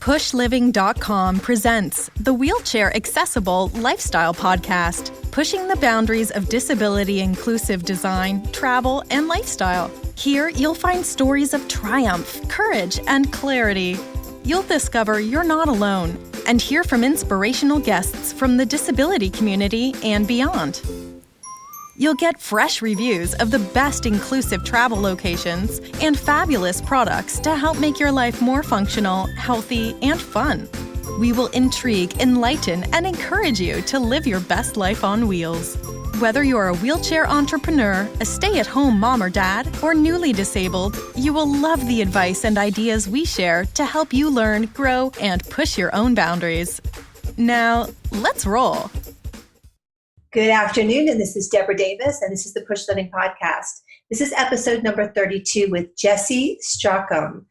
PUSHLiving.com presents the Wheelchair Accessible Lifestyle Podcast, pushing the boundaries of disability-inclusive design, travel, and lifestyle. Here, you'll find stories of triumph, courage, and clarity. You'll discover you're not alone and hear from inspirational guests from the disability community and beyond. You'll get fresh reviews of the best inclusive travel locations and fabulous products to help make your life more functional, healthy, and fun. We will intrigue, enlighten, and encourage you to live your best life on wheels. Whether you're a wheelchair entrepreneur, a stay-at-home mom or dad, or newly disabled, you will love the advice and ideas we share to help you learn, grow, and push your own boundaries. Now, let's roll. Good afternoon, and this is Deborah Davis, and this is the PUSHLiving Podcast. This is episode number 32 with Jesi Stracham.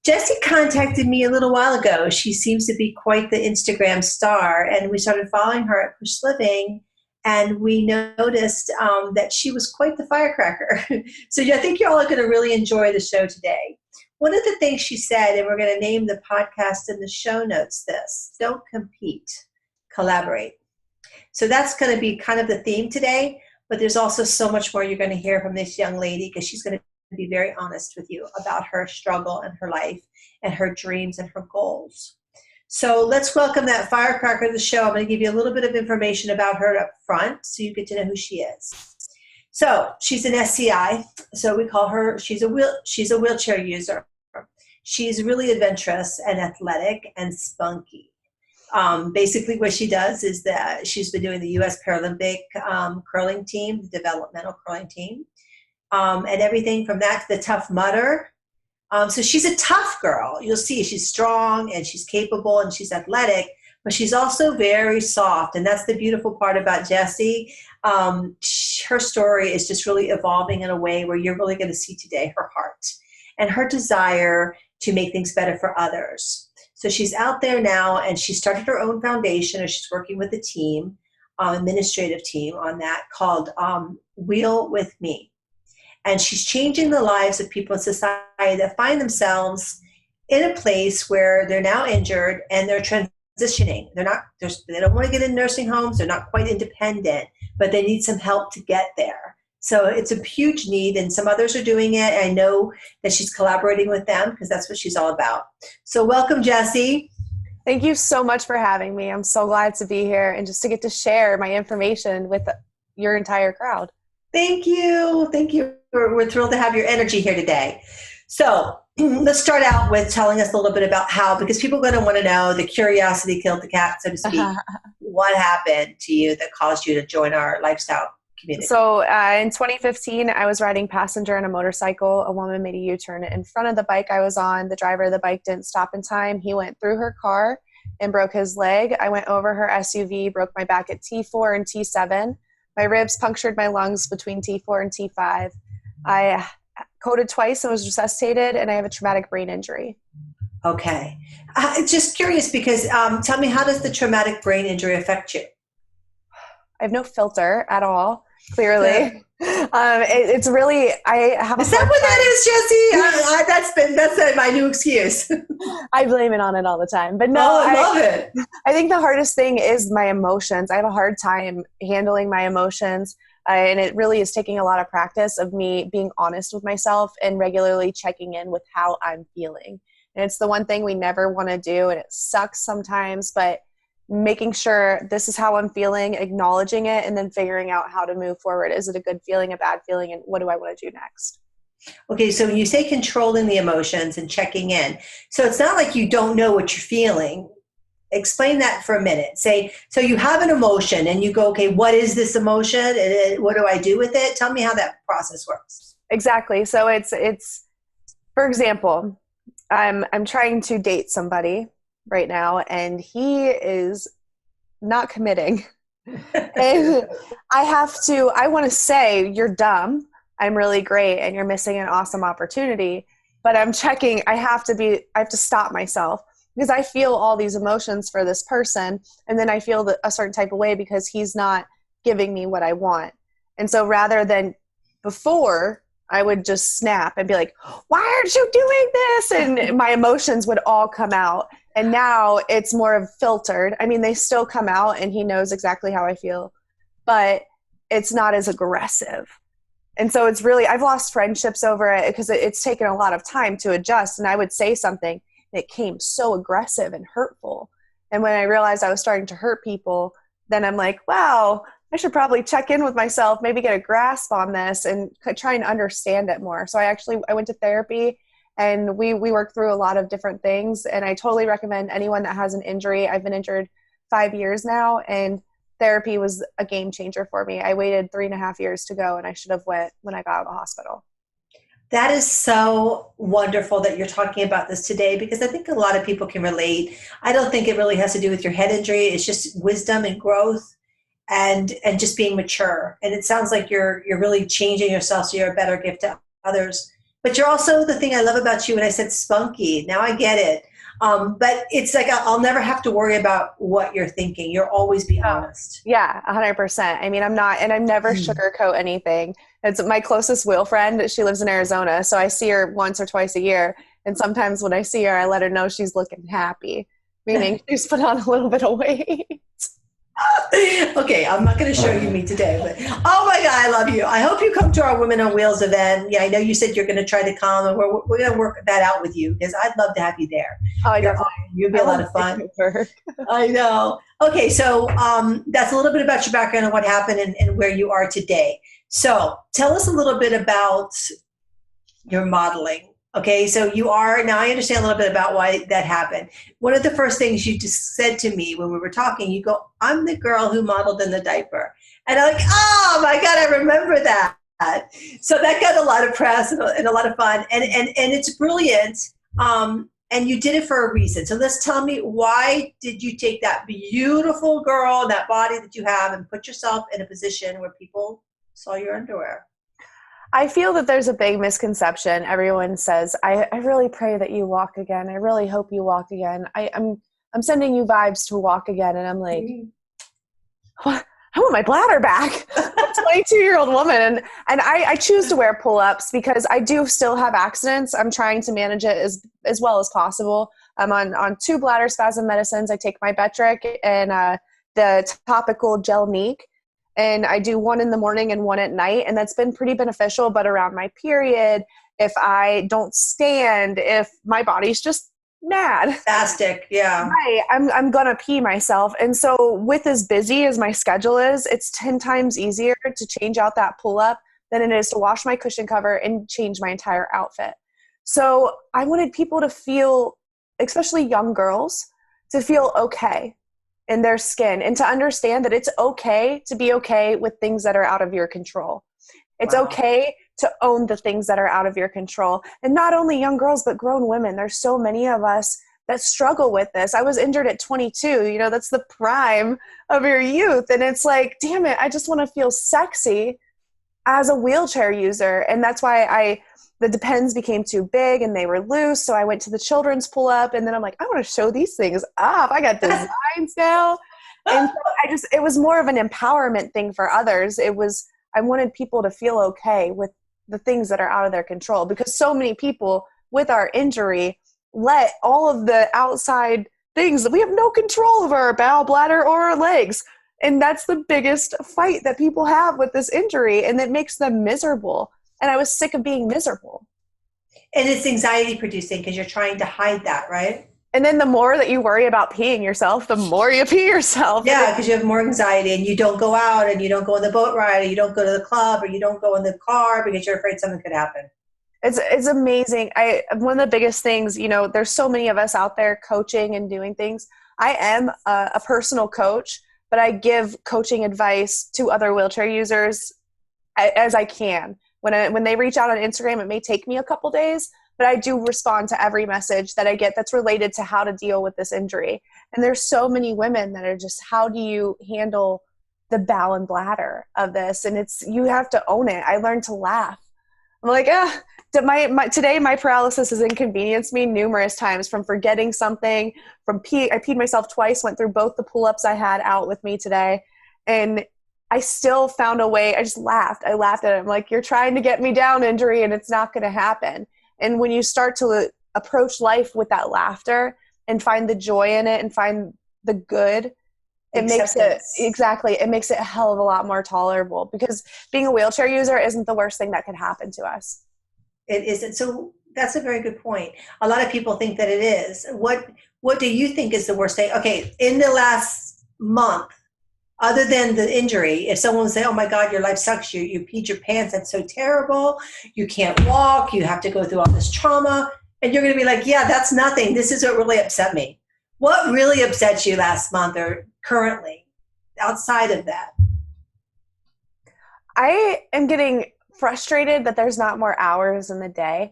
Jesi contacted me a little while ago. She seems to be quite the Instagram star, and we started following her at PUSHLiving, and we noticed that she was quite the firecracker. So I think you all are going to really enjoy the show today. One of the things she said, and we're going to name the podcast in the show notes this: don't compete, collaborate. So that's going to be kind of the theme today, but there's also so much more you're going to hear from this young lady, because she's going to be very honest with you about her struggle and her life and her dreams and her goals. So let's welcome that firecracker to the show. I'm going to give you a little bit of information about her up front so you get to know who she is. So she's an SCI, so we call her, she's a wheelchair user. She's really adventurous and athletic and spunky. Basically what she does is that she's been doing the U.S. Paralympic curling team, the developmental curling team, and everything from that to the Tough Mudder. So she's a tough girl. You'll see she's strong and she's capable and she's athletic, but she's also very soft. And that's the beautiful part about Jesi. Her story is just really evolving in a way where you're really going to see today her heart and her desire to make things better for others. So she's out there now, and she started her own foundation, or she's working with a team, administrative team on that, called Wheel With Me. And she's changing the lives of people in society that find themselves in a place where they're now injured and they're transitioning. They don't want to get in nursing homes. They're not quite independent, but they need some help to get there. So it's a huge need, and some others are doing it. I know that she's collaborating with them because that's what she's all about. So welcome, Jesi. Thank you so much for having me. I'm so glad to be here and just to get to share my information with your entire crowd. Thank you. Thank you. We're thrilled to have your energy here today. So let's start out with telling us a little bit about how, because people are going to want to know, the curiosity killed the cat, so to speak. What happened to you that caused you to join our lifestyle community? So in 2015, I was riding passenger on a motorcycle. A woman made a U-turn in front of the bike I was on. The driver of the bike didn't stop in time. He went through her car and broke his leg. I went over her SUV, broke my back at T4 and T7. My ribs punctured my lungs between T4 and T5. I coded twice and was resuscitated, and I have a traumatic brain injury. Okay. Just curious, because tell me, how does the traumatic brain injury affect you? I have no filter at all, clearly. It's really, I have a Is that what that is, Jesi? That's my new excuse. I blame it on it all the time. But no, I love it. I think the hardest thing is my emotions. I have a hard time handling my emotions. And it really is taking a lot of practice of me being honest with myself and regularly checking in with how I'm feeling. And it's the one thing we never want to do, and it sucks sometimes, but making sure this is how I'm feeling, acknowledging it, and then figuring out how to move forward. Is it a good feeling, a bad feeling, and what do I want to do next? Okay, so when you say controlling the emotions and checking in, so it's not like you don't know what you're feeling. Explain that for a minute. Say, so you have an emotion and you go, okay, what is this emotion? And what do I do with it? Tell me how that process works. Exactly. So it's for example, I'm trying to date somebody right now, and he is not committing. And I want to say, you're dumb, I'm really great, and you're missing an awesome opportunity. But I'm checking, I have to stop myself, because I feel all these emotions for this person, and then I feel a certain type of way because he's not giving me what I want. And so rather than before, I would just snap and be like, why aren't you doing this? And my emotions would all come out. And now it's more of filtered. I mean, they still come out and he knows exactly how I feel, but it's not as aggressive. And so it's really, I've lost friendships over it because it's taken a lot of time to adjust. And I would say something and it came so aggressive and hurtful. And when I realized I was starting to hurt people, then I'm like, wow, I should probably check in with myself, maybe get a grasp on this and try and understand it more. So I went to therapy and we worked through a lot of different things. And I totally recommend anyone that has an injury. I've been injured 5 years now, and therapy was a game changer for me. I waited 3.5 years to go, and I should have went when I got out of the hospital. That is so wonderful that you're talking about this today, because I think a lot of people can relate. I don't think it really has to do with your head injury. It's just wisdom and growth and just being mature. And it sounds like you're really changing yourself so you're a better gift to others. But you're also, the thing I love about you, when I said spunky, now I get it. But it's like I'll never have to worry about what you're thinking. You'll always be honest. Yeah, 100%. I mean, I'm not, and I never sugarcoat anything. It's my closest wheel friend. She lives in Arizona, so I see her once or twice a year. And sometimes when I see her, I let her know she's looking happy, meaning she's put on a little bit of weight. Okay, I'm not going to show you me today, but oh my God, I love you. I hope you come to our Women on Wheels event. Yeah, I know you said you're going to try to come, and we're going to work that out with you, because I'd love to have you there. Oh, definitely. You'd be a lot of fun. I know. Okay, so that's a little bit about your background and what happened and where you are today. So tell us a little bit about your modeling. Okay, so now I understand a little bit about why that happened. One of the first things you just said to me when we were talking, you go, I'm the girl who modeled in the diaper. And I'm like, oh my God, I remember that. So that got a lot of press and a lot of fun. And it's brilliant. And you did it for a reason. So let's tell me, why did you take that beautiful girl, that body that you have, and put yourself in a position where people saw your underwear? I feel that there's a big misconception. Everyone says, I really pray that you walk again. I really hope you walk again. I'm sending you vibes to walk again. And I'm like, what? I want my bladder back. I'm a 22-year-old woman. And I choose to wear pull-ups because I do still have accidents. I'm trying to manage it as well as possible. I'm on 2 bladder spasm medicines. I take my Betric and the topical gel Neek. And I do 1 in the morning and 1 at night. And that's been pretty beneficial. But around my period, if I don't stand, if my body's just mad. Spastic, yeah. Right. I'm going to pee myself. And so with as busy as my schedule is, it's 10 times easier to change out that pull-up than it is to wash my cushion cover and change my entire outfit. So I wanted people to feel, especially young girls, to feel okay in their skin and to understand that it's okay to be okay with things that are out of your control. It's okay to own the things that are out of your control. And not only young girls, but grown women. There's so many of us that struggle with this. I was injured at 22. That's the prime of your youth. And it's like, damn it, I just want to feel sexy as a wheelchair user. And that's why the Depends became too big and they were loose. So I went to the children's pull-up, and then I'm like, I want to show these things off. I got designs now. And so it was more of an empowerment thing for others. I wanted people to feel okay with the things that are out of their control, because so many people with our injury let all of the outside things that we have no control over, our bowel, bladder, or our legs. And that's the biggest fight that people have with this injury, and it makes them miserable. And I was sick of being miserable. And it's anxiety producing because you're trying to hide that, right? And then the more that you worry about peeing yourself, the more you pee yourself. Yeah, because you have more anxiety, and you don't go out, and you don't go on the boat ride, or you don't go to the club, or you don't go in the car because you're afraid something could happen. It's amazing. One of the biggest things, there's so many of us out there coaching and doing things. I am a personal coach, but I give coaching advice to other wheelchair users as I can. When they reach out on Instagram, it may take me a couple days, but I do respond to every message that I get that's related to how to deal with this injury. And there's so many women that are just, how do you handle the bowel and bladder of this? And you have to own it. I learned to laugh. I'm like, today my paralysis has inconvenienced me numerous times, from forgetting something, I peed myself twice, went through both the pull-ups I had out with me today. And I still found a way. I just laughed. I laughed at it. I'm like, you're trying to get me down, injury, and it's not going to happen. And when you start to approach life with that laughter and find the joy in it and find the good, it makes it a hell of a lot more tolerable, because being a wheelchair user isn't the worst thing that could happen to us. It isn't. So that's a very good point. A lot of people think that it is. What do you think is the worst thing? Okay, in the last month, other than the injury, if someone would say, oh my God, your life sucks, you peed your pants, that's so terrible, you can't walk, you have to go through all this trauma, and you're going to be like, yeah, that's nothing. This is what really upset me. What really upset you last month or currently outside of that? I am getting frustrated that there's not more hours in the day.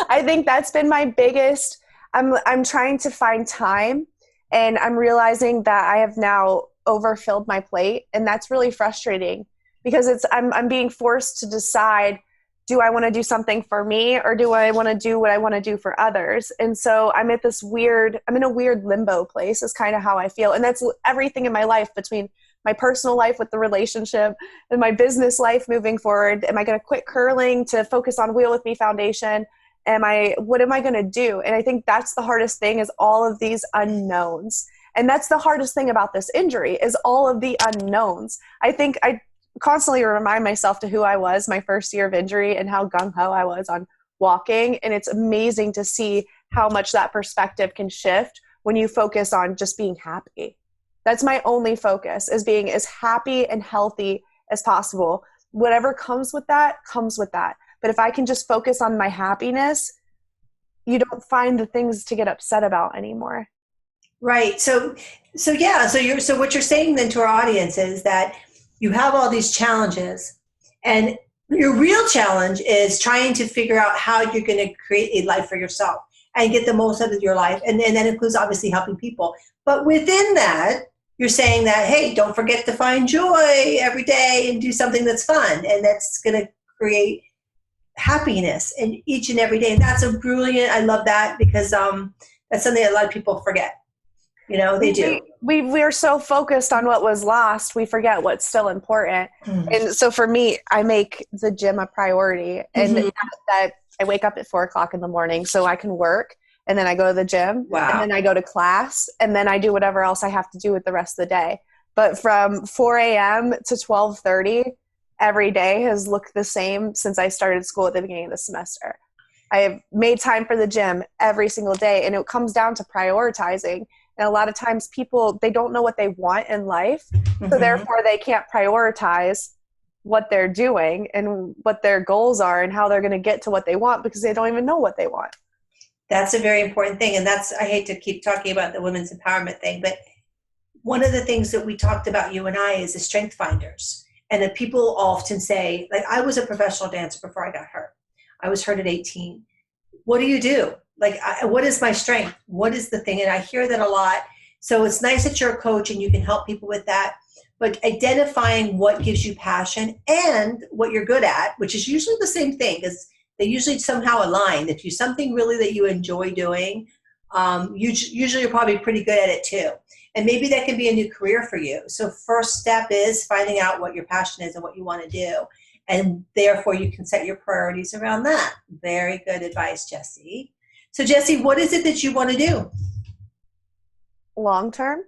I think that's been my biggest. I'm trying to find time, and I'm realizing that I have now overfilled my plate, and that's really frustrating, because I'm being forced to decide, do I want to do something for me, or do I want to do what I want to do for others? And so I'm in a weird limbo place is kind of how I feel. And that's everything in my life, between my personal life with the relationship and my business life moving forward. Am I going to quit curling to focus on Wheel With Me Foundation? What am I going to do? And I think that's the hardest thing, is all of these unknowns. And that's the hardest thing about this injury, is all of the unknowns. I think I constantly remind myself to who I was my first year of injury and how gung-ho I was on walking. And it's amazing to see how much that perspective can shift when you focus on just being happy. That's my only focus, is being as happy and healthy as possible. Whatever comes with that, comes with that. But if I can just focus on my happiness, you don't find the things to get upset about anymore. Right. So what you're saying then to our audience is that you have all these challenges, and your real challenge is trying to figure out how you're going to create a life for yourself and get the most out of your life. And that includes obviously helping people. But within that, you're saying that, hey, don't forget to find joy every day and do something that's fun. And that's going to create happiness in each and every day. And that's a brilliant, I love that, because that's something that a lot of people forget. They do. We're so focused on what was lost, we forget what's still important. Mm-hmm. And so for me, I make the gym a priority, and that I wake up at 4:00 in the morning so I can work, and then I go to the gym, and then I go to class, and then I do whatever else I have to do with the rest of the day. But from 4 a.m. to 12:30, every day has looked the same since I started school at the beginning of the semester. I have made time for the gym every single day, and it comes down to prioritizing. And a lot of times people, they don't know what they want in life. So therefore they can't prioritize what they're doing and what their goals are and how they're going to get to what they want, because they don't even know what they want. That's a very important thing. And I hate to keep talking about the women's empowerment thing, but one of the things that we talked about, you and I, is the strength finders. And that people often say, like, I was a professional dancer before I got hurt. I was hurt at 18. What do you do? Like, what is my strength? What is the thing? And I hear that a lot. So it's nice that you're a coach and you can help people with that. But identifying what gives you passion and what you're good at, which is usually the same thing, because they usually somehow align. If you something really that you enjoy doing, usually you're probably pretty good at it too. And maybe that can be a new career for you. So first step is finding out what your passion is and what you want to do. And therefore you can set your priorities around that. Very good advice, Jesi. So Jesi, what is it that you want to do? Long term?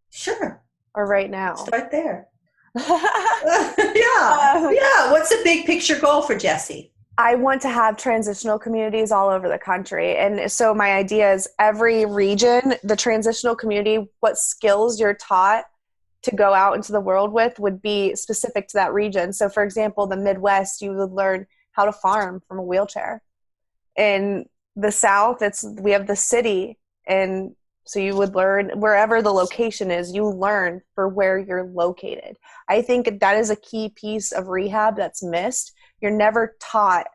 Sure. Or right now? Start there. Yeah. What's the big picture goal for Jesi? I want to have transitional communities all over the country. And so my idea is every region, the transitional community, what skills you're taught to go out into the world with would be specific to that region. So for example, the Midwest, you would learn how to farm from a wheelchair. In the South, we have the city. And so you would learn wherever the location is, you learn for where you're located. I think that is a key piece of rehab that's missed. You're never taught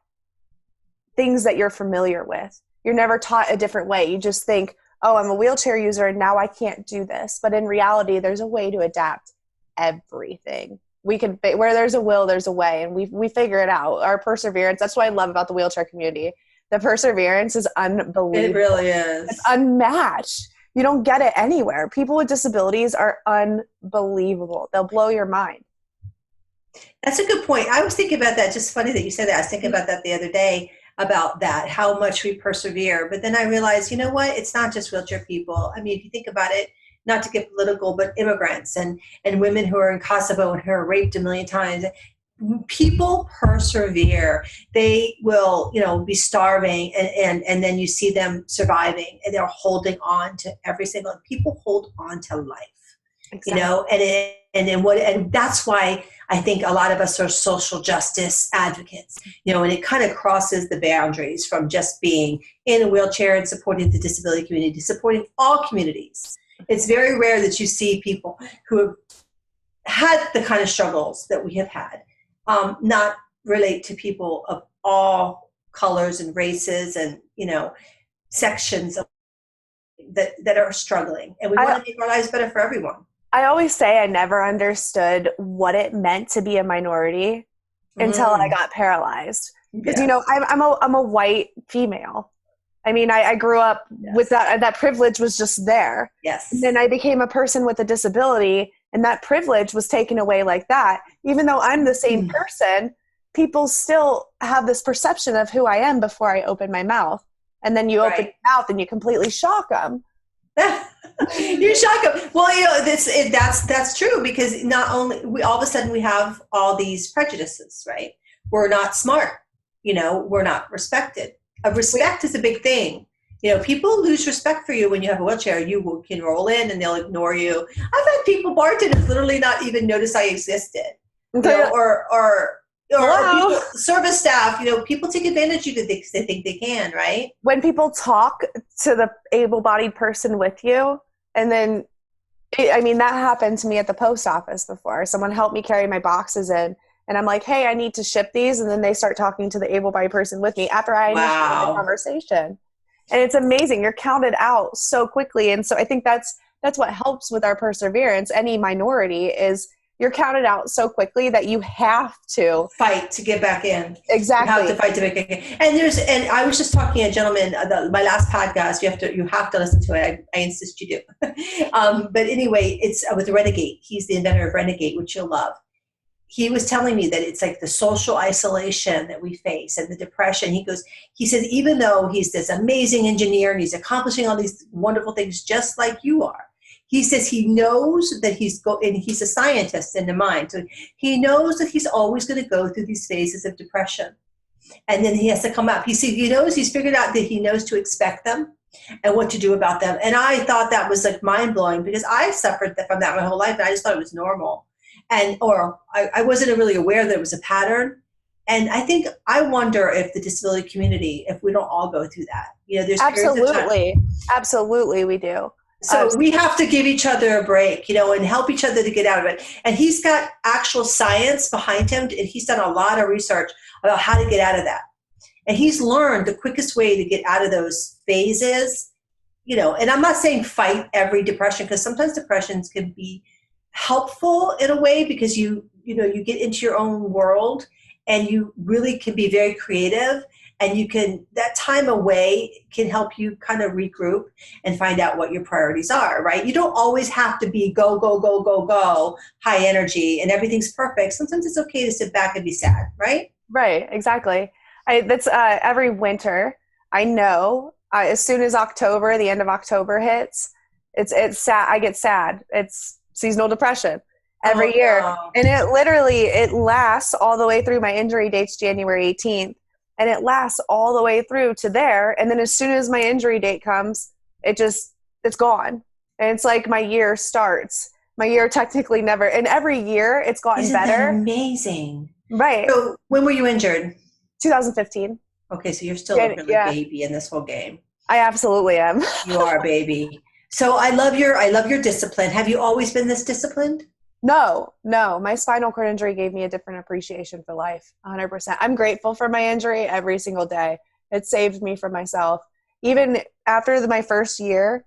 things that you're familiar with. You're never taught a different way. You just think, oh, I'm a wheelchair user and now I can't do this. But in reality, there's a way to adapt everything. Where there's a will, there's a way. And we figure it out. Our perseverance, that's what I love about the wheelchair community. The perseverance is unbelievable. It really is. It's unmatched. You don't get it anywhere. People with disabilities are unbelievable. They'll blow your mind. That's a good point. I was thinking about that. Just funny that you said that. I was thinking about that the other day, about that, how much we persevere. But then I realized, you know what? It's not just wheelchair people. I mean, if you think about it, not to get political, but immigrants and women who are in Kosovo and who are raped a million times. People persevere. They will, be starving, and then you see them surviving, and they're holding on to every single. People hold on to life, Exactly. and that's why I think a lot of us are social justice advocates, and it kind of crosses the boundaries from just being in a wheelchair and supporting the disability community, supporting all communities. It's very rare that you see people who have had the kind of struggles that we have had, not relate to people of all colors and races and, sections of, that are struggling. And we want to make our lives better for everyone. I always say I never understood what it meant to be a minority until I got paralyzed. Because, I'm a white female. I mean, I grew up with that privilege was just there. Yes. And then I became a person with a disability, and that privilege was taken away like that. Even though I'm the same person, people still have this perception of who I am before I open my mouth. And then you open your mouth and you completely shock them. You shock them. Well, that's true, because not only all of a sudden we have all these prejudices, right? We're not smart. We're not respected. Respect is a big thing. People lose respect for you when you have a wheelchair. You can roll in and they'll ignore you. I've had bartenders literally not even notice I existed. Or people, service staff, people take advantage of you because they think they can, right? When people talk to the able-bodied person with you, and then, that happened to me at the post office before. Someone helped me carry my boxes in, and I'm like, hey, I need to ship these. And then they start talking to the able-bodied person with me after I initiated the conversation. And it's amazing. You're counted out so quickly. And so I think that's what helps with our perseverance. Any minority is you're counted out so quickly that you have to fight to get back in. Exactly. You have to fight to get back in. And I was just talking to a gentleman, my last podcast, you have to listen to it. I insist you do. But anyway, it's with Renegade. He's the inventor of Renegade, which you'll love. He was telling me that it's like the social isolation that we face and the depression. He says, even though he's this amazing engineer and he's accomplishing all these wonderful things just like you are, he says he knows that and he's a scientist in the mind. So he knows that he's always going to go through these phases of depression. And then he has to come up. He's figured out that he knows to expect them and what to do about them. And I thought that was like mind blowing, because I suffered from that my whole life. And I just thought it was normal. Or I wasn't really aware that it was a pattern. And I wonder if the disability community, if we don't all go through that, there's absolutely we do. So we have to give each other a break, and help each other to get out of it. And he's got actual science behind him, and he's done a lot of research about how to get out of that. And he's learned the quickest way to get out of those phases, and I'm not saying fight every depression, because sometimes depressions can be helpful in a way, because you get into your own world and you really can be very creative, and that time away can help you kind of regroup and find out what your priorities are, right? You don't always have to be go, go, go, go, go, high energy and everything's perfect. Sometimes it's okay to sit back and be sad, right? Right, exactly. That's every winter. I know as soon as the end of October hits, it's sad. I get sad. It's seasonal depression every year. No. And it lasts all the way through. My injury date's January 18th. And it lasts all the way through to there. And then as soon as my injury date comes, it's gone. And it's like my year starts. My year technically never, and every year it's gotten better. That amazing. Right. So when were you injured? 2015. Okay, so you're still a really baby in this whole game. I absolutely am. You are a baby. So I love your discipline. Have you always been this disciplined? No. My spinal cord injury gave me a different appreciation for life, 100%. I'm grateful for my injury every single day. It saved me from myself. Even after my first year,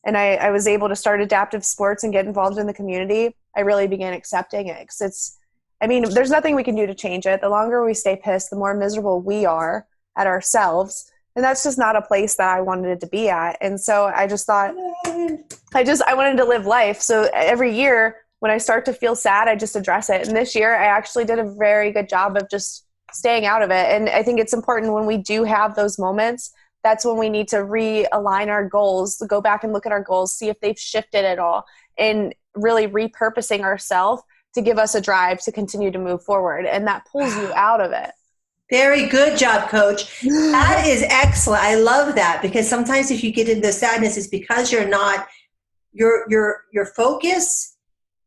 and I was able to start adaptive sports and get involved in the community, I really began accepting it. 'Cause there's nothing we can do to change it. The longer we stay pissed, the more miserable we are at ourselves. And that's just not a place that I wanted it to be at. And so I just thought, I wanted to live life. So every year when I start to feel sad, I just address it. And this year I actually did a very good job of just staying out of it. And I think it's important when we do have those moments, that's when we need to realign our goals, go back and look at our goals, see if they've shifted at all, and really repurposing ourselves to give us a drive to continue to move forward. And that pulls you out of it. Very good job, Coach. That is excellent. I love that, because sometimes if you get into sadness, it's because you're not your focus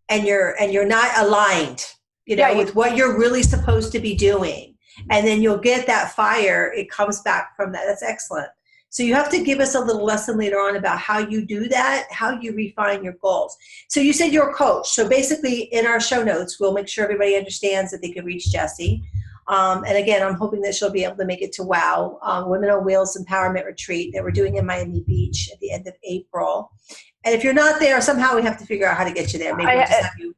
and you're not aligned, with what you're really supposed to be doing. And then you'll get that fire. It comes back from that. That's excellent. So you have to give us a little lesson later on about how you do that, how you refine your goals. So you said you're a coach. So basically in our show notes, we'll make sure everybody understands that they can reach Jesi. And again, I'm hoping that she'll be able to make it to WOW, Women on Wheels Empowerment Retreat that we're doing in Miami Beach at the end of April. And if you're not there, somehow we have to figure out how to get you there. Maybe we'll just have you.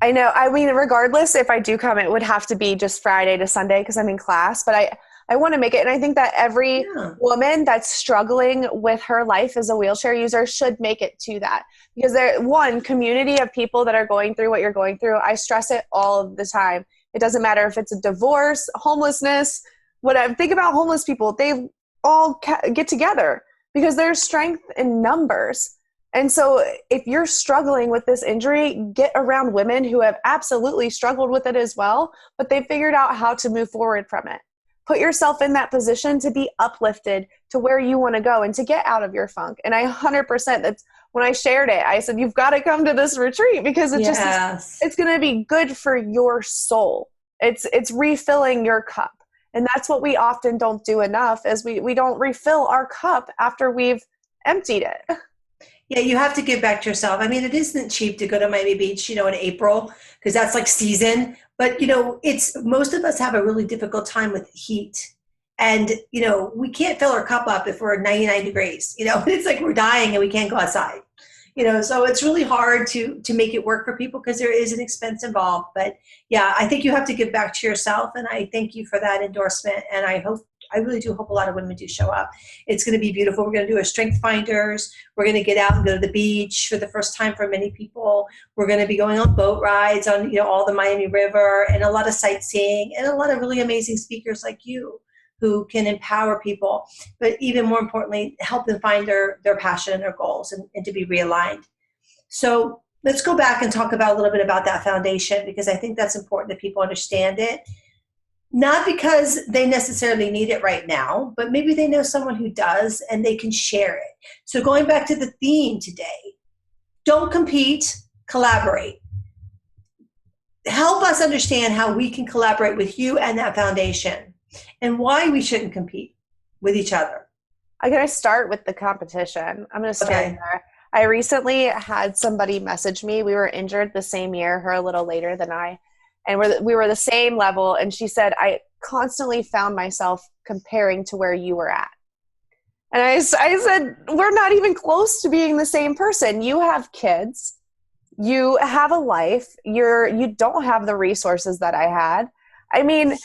I know. I mean, regardless, if I do come, it would have to be just Friday to Sunday because I'm in class. But I want to make it. And I think that every woman that's struggling with her life as a wheelchair user should make it to that. Because one community of people that are going through what you're going through, I stress it all of the time. It doesn't matter if it's a divorce, homelessness, whatever. Think about homeless people. They all get together because there's strength in numbers. And so if you're struggling with this injury, get around women who have absolutely struggled with it as well, but they figured out how to move forward from it. Put yourself in that position to be uplifted to where you want to go and to get out of your funk. And I 100%, that's when I shared it, I said, you've got to come to this retreat because it's it's going to be good for your soul. It's refilling your cup. And that's what we often don't do enough, is we don't refill our cup after we've emptied it. Yeah, you have to give back to yourself. I mean, it isn't cheap to go to Miami Beach, in April, because that's like season. But, it's most of us have a really difficult time with heat. And, we can't fill our cup up if we're 99 degrees. It's like we're dying and we can't go outside. So it's really hard to make it work for people because there is an expense involved. But yeah, I think you have to give back to yourself. And I thank you for that endorsement. And I really do hope a lot of women do show up. It's going to be beautiful. We're going to do a strength finders. We're going to get out and go to the beach for the first time for many people. We're going to be going on boat rides on, all the Miami River, and a lot of sightseeing, and a lot of really amazing speakers like you who can empower people, but even more importantly, help them find their passion and their goals and to be realigned. So let's go back and talk about a little bit about that foundation, because I think that's important that people understand it. Not because they necessarily need it right now, but maybe they know someone who does and they can share it. So going back to the theme today, don't compete, collaborate. Help us understand how we can collaborate with you and that foundation, and why we shouldn't compete with each other. I'm going to start with the competition. I'm going to start there. I recently had somebody message me. We were injured the same year, her a little later than I. And we were the same level. And she said, I constantly found myself comparing to where you were at. And I said, we're not even close to being the same person. You have kids. You have a life. You don't have the resources that I had. I mean,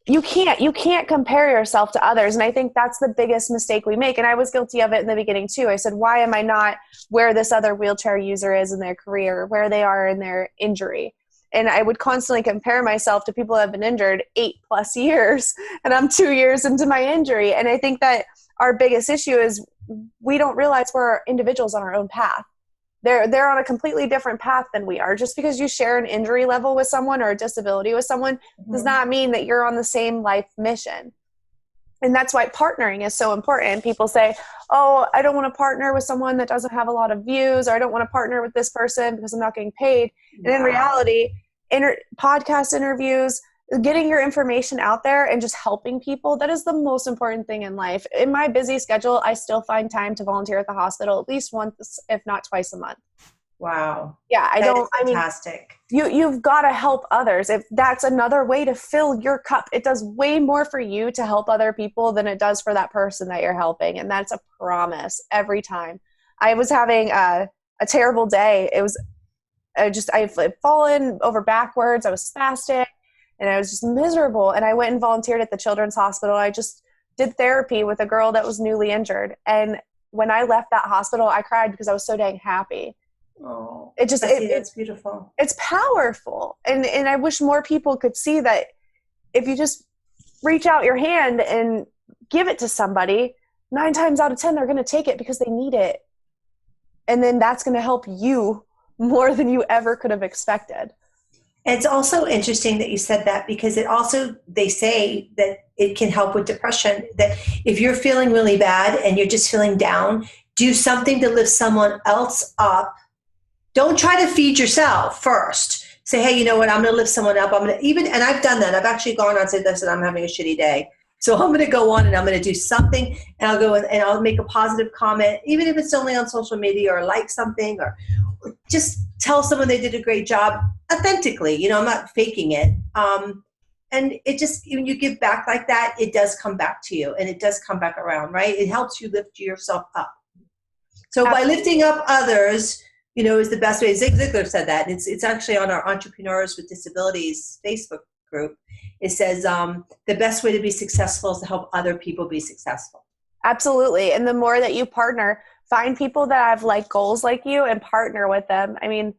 you can't compare yourself to others. And I think that's the biggest mistake we make. And I was guilty of it in the beginning too. I said, why am I not where this other wheelchair user is in their career, where they are in their injury? And I would constantly compare myself to people who have been injured 8+ years, and I'm 2 years into my injury. And I think that our biggest issue is we don't realize we're individuals on our own path. They're on a completely different path than we are. Just because you share an injury level with someone or a disability with someone does not mean that you're on the same life mission. And that's why partnering is so important. People say, oh, I don't want to partner with someone that doesn't have a lot of views, or I don't want to partner with this person because I'm not getting paid. And in reality, podcast interviews, getting your information out there and just helping people, that is the most important thing in life. In my busy schedule, I still find time to volunteer at the hospital at least once, if not twice a month. Wow. Yeah, fantastic. You've got to help others. If that's another way to fill your cup, it does way more for you to help other people than it does for that person that you're helping. And that's a promise every time. I was having a terrible day. I've fallen over backwards. I was spastic and I was just miserable. And I went and volunteered at the Children's Hospital. I just did therapy with a girl that was newly injured. And when I left that hospital, I cried because I was so dang happy. Oh, it's beautiful. It's powerful. And I wish more people could see that if you just reach out your hand and give it to somebody, 9 times out of 10, they're going to take it because they need it. And then that's going to help you more than you ever could have expected. It's also interesting that you said that, because they say that it can help with depression, that if you're feeling really bad and you're just feeling down, do something to lift someone else up. Don't try to feed yourself first. Say, hey, you know what? I'm going to lift someone up. And I've done that. I've actually gone on and said, listen, I'm having a shitty day. So I'm going to go on and I'm going to do something, and I'll go and I'll make a positive comment, even if it's only on social media, or like something, or just tell someone they did a great job authentically. I'm not faking it. And it just, when you give back like that, it does come back to you, and it does come back around, right? It helps you lift yourself up. So by lifting up others, is the best way. Zig Ziglar said that. It's actually on our Entrepreneurs with Disabilities Facebook group. It says the best way to be successful is to help other people be successful. Absolutely. And the more that you partner, find people that have like goals like you and partner with them. I mean,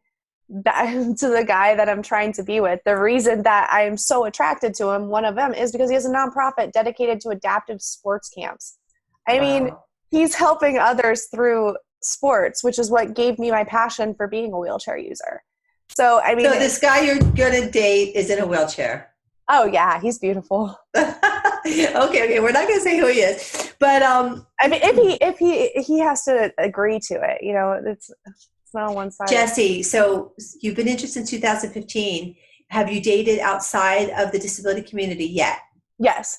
to the guy that I'm trying to be with, the reason that I am so attracted to him, one of them, is because he has a nonprofit dedicated to adaptive sports camps. I mean, he's helping others through sports, which is what gave me my passion for being a wheelchair user. So, I mean, so this guy you're going to date is in a wheelchair. Oh yeah, he's beautiful. Okay, we're not going to say who he is, but I mean, if he has to agree to it, it's not on one side. Jesi, so you've been interested in 2015. Have you dated outside of the disability community yet? Yes.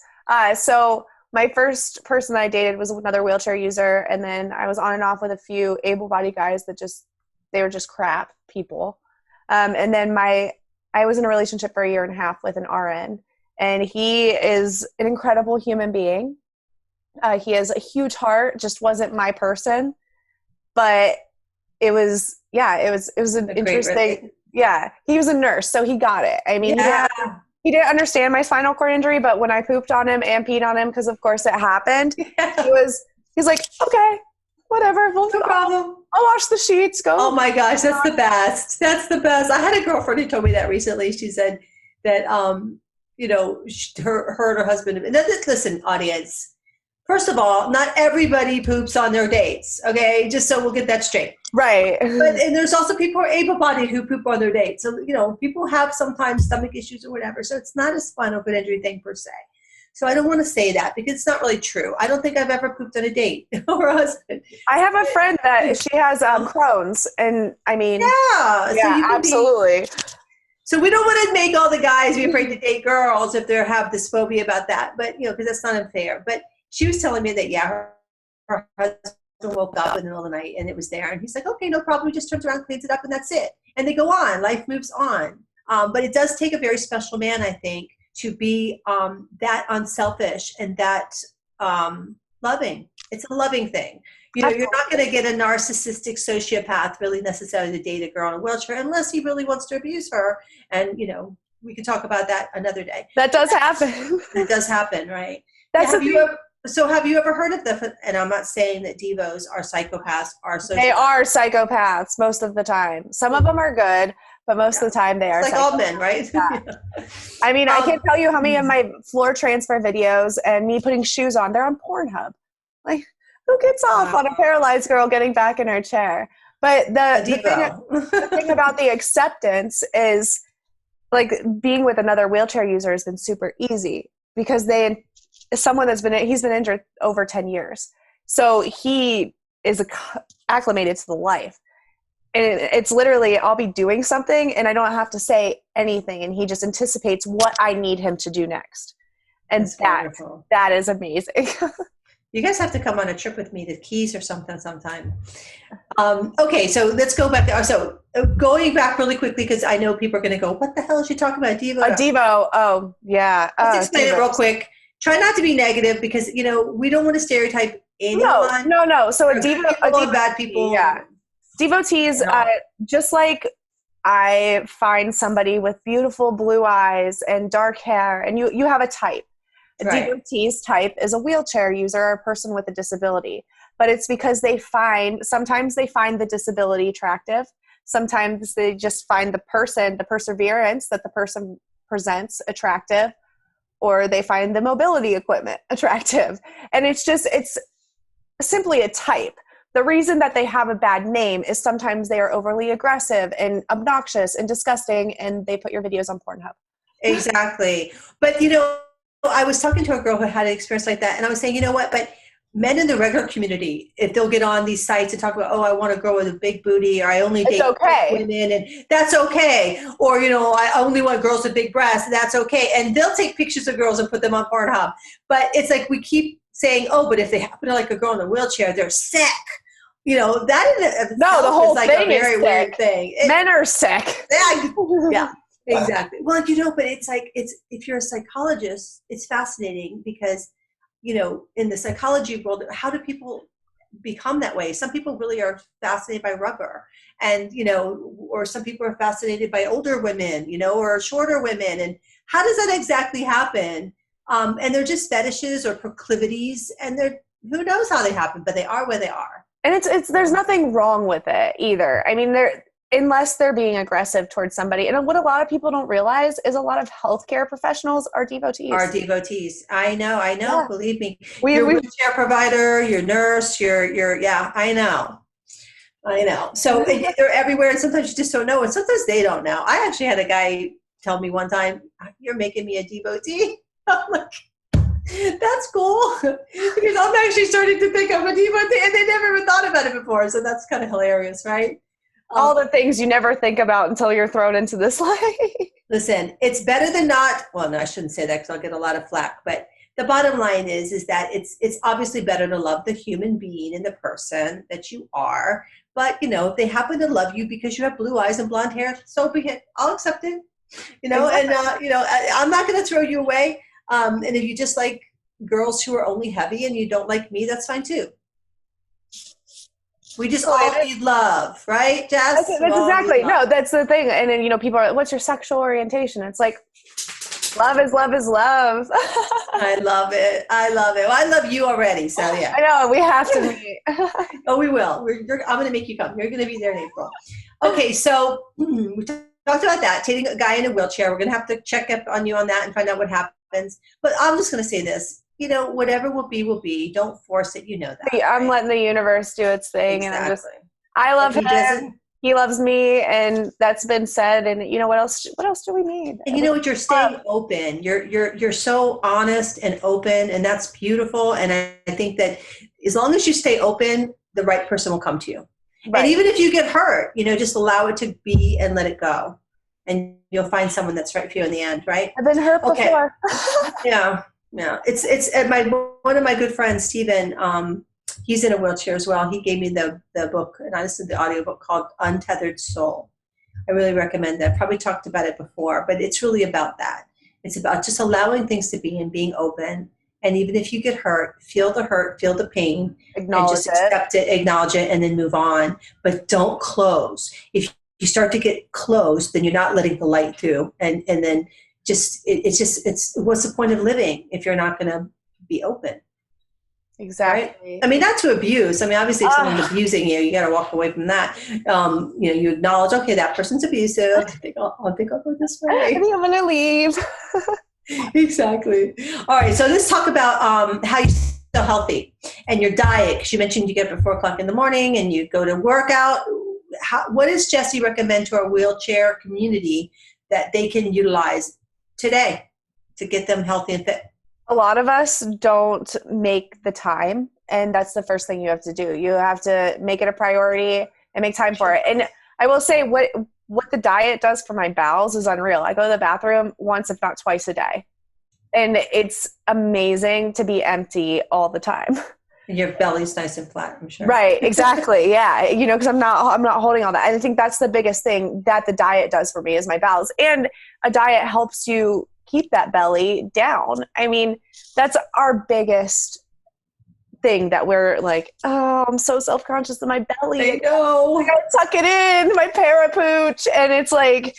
So my first person I dated was another wheelchair user, and then I was on and off with a few able-bodied guys that they were just crap people. And then I was in a relationship for 1.5 years with an RN, and he is an incredible human being. He has a huge heart, just wasn't my person, but it was an interesting, he was a nurse, so he got it. I mean, he didn't understand my spinal cord injury, but when I pooped on him and peed on him, because of course it happened, he's like, okay, whatever, no problem. I'll wash the sheets. Go. Oh my gosh, that's the best. That's the best. I had a girlfriend who told me that recently. She said that, her and her husband. And listen, audience. First of all, not everybody poops on their dates. Okay, just so we'll get that straight. Right. And there's also people who are able-bodied who poop on their dates. So people have sometimes stomach issues or whatever. So it's not a spinal cord injury thing per se. So I don't want to say that because it's not really true. I don't think I've ever pooped on a date or a husband. I have a friend that she has Crohn's, and I mean, so absolutely. So we don't want to make all the guys be afraid to date girls if they have this phobia about that, but because that's not unfair. But she was telling me that her husband woke up in the middle of the night and it was there, and he's like, okay, no problem. He just turns around, cleans it up, and that's it. And they go on. Life moves on. But it does take a very special man, I think, to be that unselfish and that loving. It's a loving thing. You're not going to get a narcissistic sociopath really necessarily to date a girl in a wheelchair unless he really wants to abuse her. And, we can talk about that another day. That does happen. It does happen, right? Have you ever heard of and I'm not saying that divos are psychopaths, they are psychopaths most of the time. Some of them are good, but most of the time they are like all men, right? Yeah. I mean, I can't tell you how many of my floor transfer videos and me putting shoes on, they're on Pornhub. Like, who gets off on a paralyzed girl getting back in her chair? But the thing about the acceptance is, like, being with another wheelchair user has been super easy because he's been injured over 10 years. So he is acclimated to the life. And it's literally, I'll be doing something and I don't have to say anything. And he just anticipates what I need him to do next. And that is amazing. You guys have to come on a trip with me to Keys or something sometime. Okay, so let's go back. So going back really quickly, because I know people are going to go, what the hell is she talking about? Devo? A Devo. Oh, yeah. Let's explain it real quick. Try not to be negative because, we don't want to stereotype anyone. No. So a Devo, bad people. Yeah. Devotees, just like I find somebody with beautiful blue eyes and dark hair, and you have a type. A devotee's type is a wheelchair user or a person with a disability. but it's because sometimes they find the disability attractive. Sometimes they just find the perseverance that the person presents attractive, or they find the mobility equipment attractive. And it's simply a type. The reason that they have a bad name is sometimes they are overly aggressive and obnoxious and disgusting, and they put your videos on Pornhub. Exactly. But, I was talking to a girl who had an experience like that, and I was saying, you know what, but men in the regular community, if they'll get on these sites and talk about, I want a girl with a big booty, or I only date women, and that's okay. Or, I only want girls with big breasts, that's okay. And they'll take pictures of girls and put them on Pornhub. But it's like we keep saying, but if they happen to like a girl in a wheelchair, they're sick. The whole thing is a very weird thing. Men are sick. Yeah, exactly. Well, but it's like, if you're a psychologist, it's fascinating because, in the psychology world, how do people become that way? Some people really are fascinated by rubber, and, or some people are fascinated by older women, or shorter women. And how does that exactly happen? And they're just fetishes or proclivities, and who knows how they happen, but they are where they are. And there's nothing wrong with it either. I mean, unless they're being aggressive towards somebody. And what a lot of people don't realize is a lot of healthcare professionals are devotees. I know. Yeah. Believe me. Your wheelchair provider, your nurse, I know. So they're everywhere, and sometimes you just don't know, and sometimes they don't know. I actually had a guy tell me one time, "You're making me a devotee." I'm like, that's cool, because I'm actually starting to think I'm a devotee, and they never even thought about it before. So that's kind of hilarious, right? All the things you never think about until you're thrown into this life. Listen, it's better than not. Well, no, I shouldn't say that because I'll get a lot of flack. But the bottom line is that it's obviously better to love the human being and the person that you are. But, if they happen to love you because you have blue eyes and blonde hair, so be it. I'll accept it. Exactly. And, I'm not going to throw you away. And if you just like girls who are only heavy and you don't like me, that's fine too. We just all need love, right, Jess? That's exactly. No, that's the thing. And then, people are like, what's your sexual orientation? It's like, love is love is love. I love it. Well, I love you already, so yeah. I know, we have to meet. Oh, we will. I'm going to make you come. You're going to be there in April. Okay, so we talked about that, taking a guy in a wheelchair. We're going to have to check up on you on that and find out what happens. But I'm just going to say this. Whatever will be, will be. Don't force it. That. I'm letting the universe do its thing. Exactly. And I love him. He loves me. And that's been said. And what else do we need? And you're staying open. You're so honest and open, and that's beautiful. And I think that as long as you stay open, the right person will come to you. Right. And even if you get hurt, just allow it to be and let it go. And you'll find someone that's right for you in the end, right? I've been hurt before. Yeah. No, it's one of my good friends, Steven, he's in a wheelchair as well. He gave me the book, and I listened to the audiobook called Untethered Soul. I really recommend that. I've probably talked about it before, but it's really about that. It's about just allowing things to be and being open. And even if you get hurt, feel the pain, acknowledge and just accept it, acknowledge it, and then move on. But don't close. If you start to get closed, then you're not letting the light through, and then it's what's the point of living if you're not going to be open? Exactly. Right? I mean, not to abuse. I mean, obviously if someone's abusing you, you got to walk away from that. You acknowledge, okay, that person's abusive. I think I'll go this way. I think I'm going to leave. Exactly. All right. So let's talk about how you stay healthy and your diet. Because you mentioned you get up at 4:00 in the morning and you go to work out. What does Jesi recommend to our wheelchair community that they can utilize today to get them healthy and fit? A lot of us don't make the time, and that's the first thing you have to do. You have to make it a priority and make time for it. And I will say what the diet does for my bowels is unreal. I go to the bathroom once, if not twice a day. And it's amazing to be empty all the time. And your belly's nice and flat, I'm sure. Right, exactly. Yeah. Because I'm not holding all that. I think that's the biggest thing that the diet does for me is my bowels. And a diet helps you keep that belly down. I mean, that's our biggest thing that we're like, oh, I'm so self-conscious of my belly. I know. I gotta tuck it in, my parapooch. And it's like,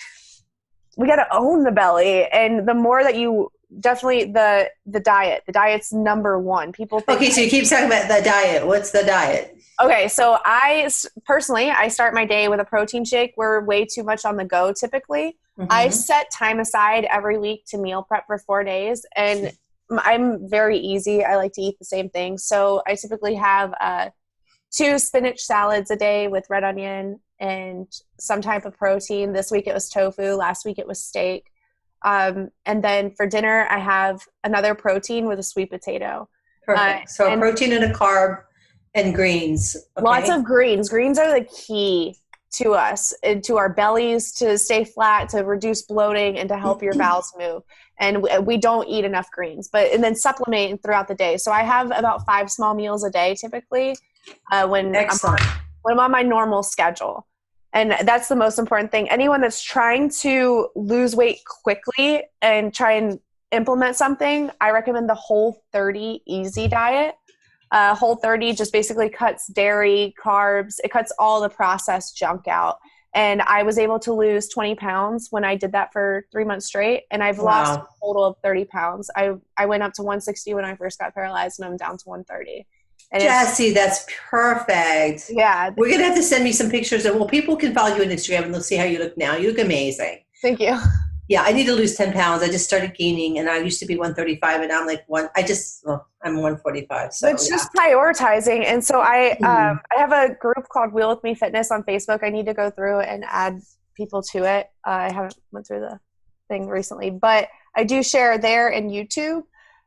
we gotta own the belly. And the more that you definitely the diet. The diet's number one. People think, okay, so you keep talking about the diet. What's the diet? Okay, so I start my day with a protein shake. We're way too much on the go typically. I set time aside every week to meal prep for 4 days, and I'm very easy. I like to eat the same thing. So I typically have 2 spinach salads a day with red onion and some type of protein. This week it was tofu. Last week it was steak. And then for dinner, I have another protein with a sweet potato. Perfect. So a protein and a carb and greens. Okay. Lots of greens. Greens are the key to us and to our bellies to stay flat, to reduce bloating, and to help your bowels move. And we don't eat enough greens, and then supplement throughout the day. So I have about 5 small meals a day typically when I'm on my normal schedule. And that's the most important thing. Anyone that's trying to lose weight quickly and try and implement something, I recommend the Whole30 Easy diet. Whole30 just basically cuts dairy, carbs. It cuts all the processed junk out. And I was able to lose 20 pounds when I did that for 3 months straight. And I've lost a total of 30 pounds. I went up to 160 when I first got paralyzed, and I'm down to 130. And Jessi, that's perfect. Yeah. We're going to have to send me some pictures. People can follow you on Instagram and they'll see how you look now. You look amazing. Thank you. Yeah, I need to lose 10 pounds. I just started gaining, and I used to be 135, and I'm like I'm 145. So it's just prioritizing. And so I have a group called Wheel With Me Fitness on Facebook. I need to go through and add people to it. I haven't went through the thing recently, but I do share there and YouTube